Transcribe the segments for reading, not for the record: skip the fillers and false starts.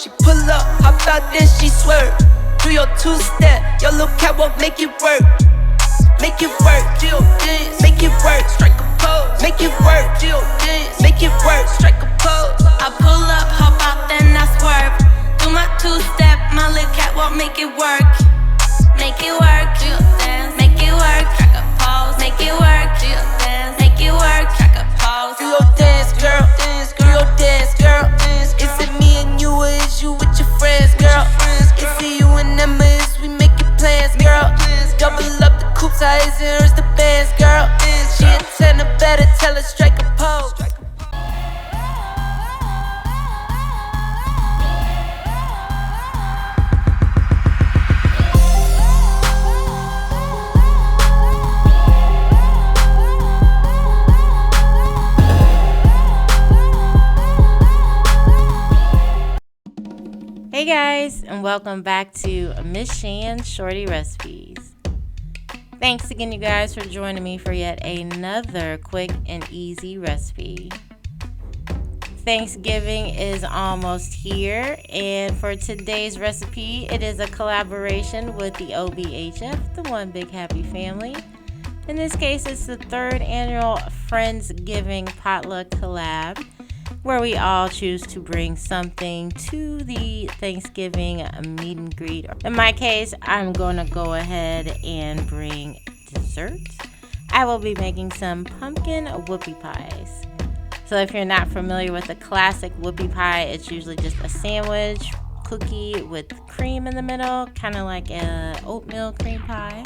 She pull up, hop out, then she swerve. Do your two-step, your little catwalk, make it work. Make it work, Jill dance, make it work, strike a pose. Make it work, Jill dance, make it work, strike a pose. I pull up, hop out, then I swerve. Do my two-step, my little catwalk, make it work. Make it work, Jill dance, make it work, strike a pose. Make it work, Jill dance, make it work, strike a pose. Do your dance, girl, do your dance, girl. Is it me and you, or is you with your friends, girl? Is it you and them, or is we making plans, girl? Double up the coops, how is it, or is the bands, girl? She a 10, better tell her strike a pose. Hey guys, and welcome back to Miss Shan's Shorty Recipes. Thanks again, you guys, for joining me for yet another quick and easy recipe. Thanksgiving is almost here, and for today's recipe, it is a collaboration with the OBHF, the One Big Happy Family. In this case, it's the 3rd annual Friendsgiving potluck collab, where we all choose to bring something to the Thanksgiving meet and greet. In my case, I'm going to go ahead and bring desserts. I will be making some pumpkin whoopie pies. So if you're not familiar with the classic whoopie pie, it's usually just a sandwich cookie with cream in the middle, kind of like a oatmeal cream pie.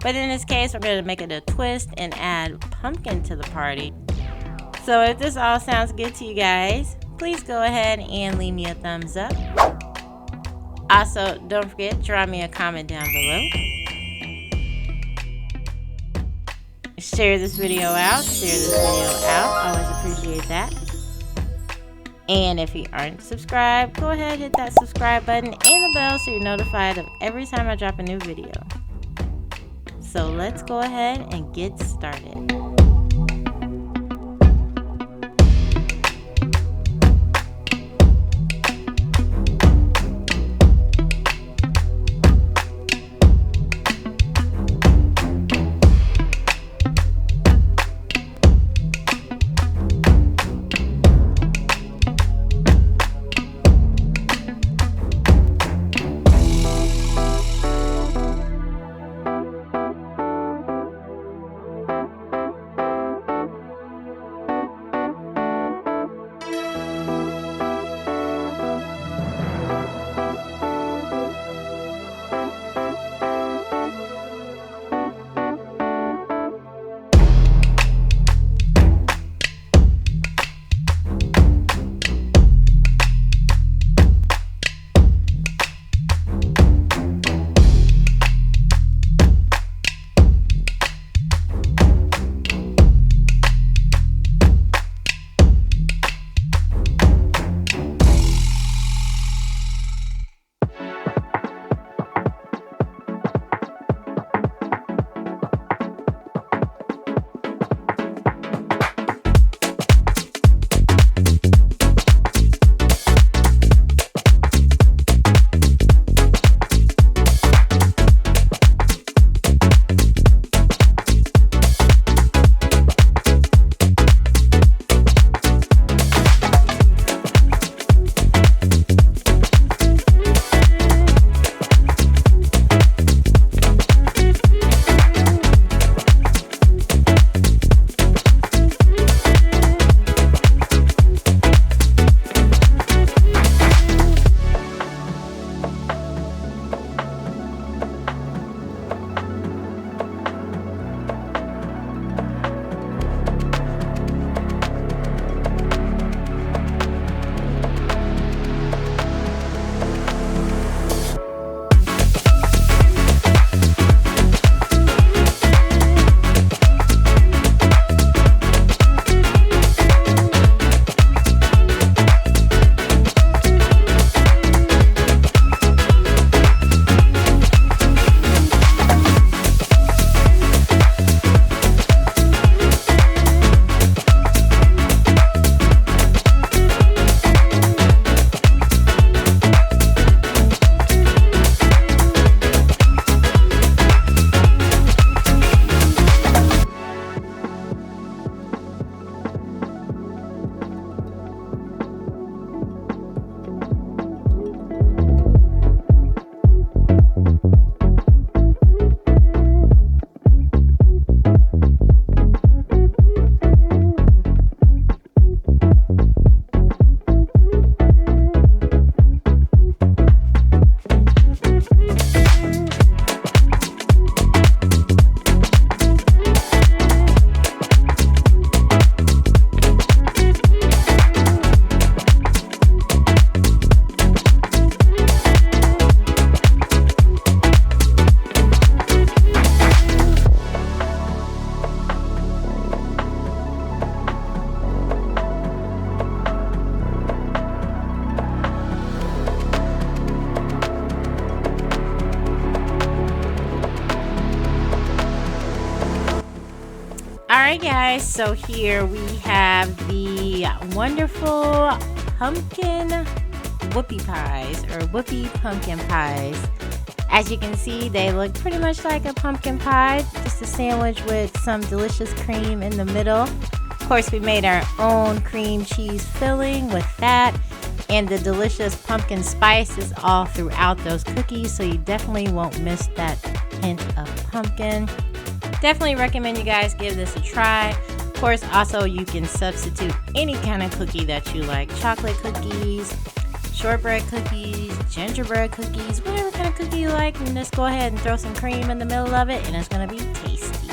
But in this case, we're going to make it a twist and add pumpkin to the party. So if this all sounds good to you guys, please go ahead and leave me a thumbs up. Also, don't forget, drop me a comment down below. Share this video out. Always appreciate that. And if you aren't subscribed, go ahead, hit that subscribe button and the bell so you're notified of every time I drop a new video. So let's go ahead and get started. guys, so here we have the wonderful pumpkin whoopie pies, or whoopie pumpkin pies. As you can see, they look pretty much like a pumpkin pie, just a sandwich with some delicious cream in the middle. Of course, we made our own cream cheese filling with that, and the delicious pumpkin spice is all throughout those cookies, so you definitely won't miss that hint of pumpkin. Definitely recommend you guys give this a try. Of course, also you can substitute any kind of cookie that you like. Chocolate cookies, shortbread cookies, gingerbread cookies, whatever kind of cookie you like, and just go ahead and throw some cream in the middle of it, and it's gonna be tasty.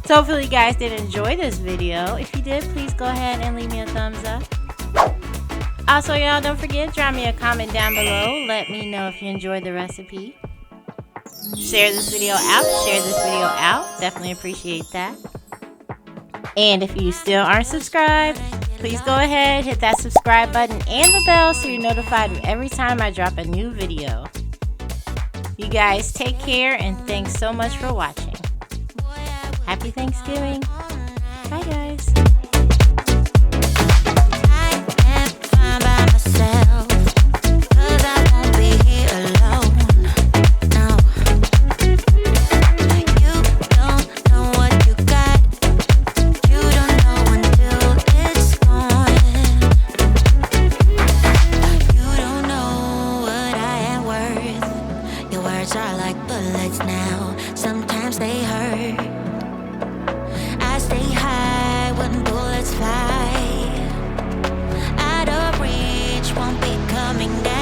So hopefully you guys did enjoy this video. If you did, please go ahead and leave me a thumbs up. Also, y'all, don't forget, drop me a comment down below. Let me know if you enjoyed the recipe. Share this video out. Definitely appreciate that. And if you still aren't subscribed, please go ahead, hit that subscribe button and the bell so you're notified every time I drop a new video. You guys take care, and thanks so much for watching. Happy Thanksgiving. Bye, guys. Are like bullets now, sometimes they hurt. I stay high when bullets fly. Out of reach, won't be coming down.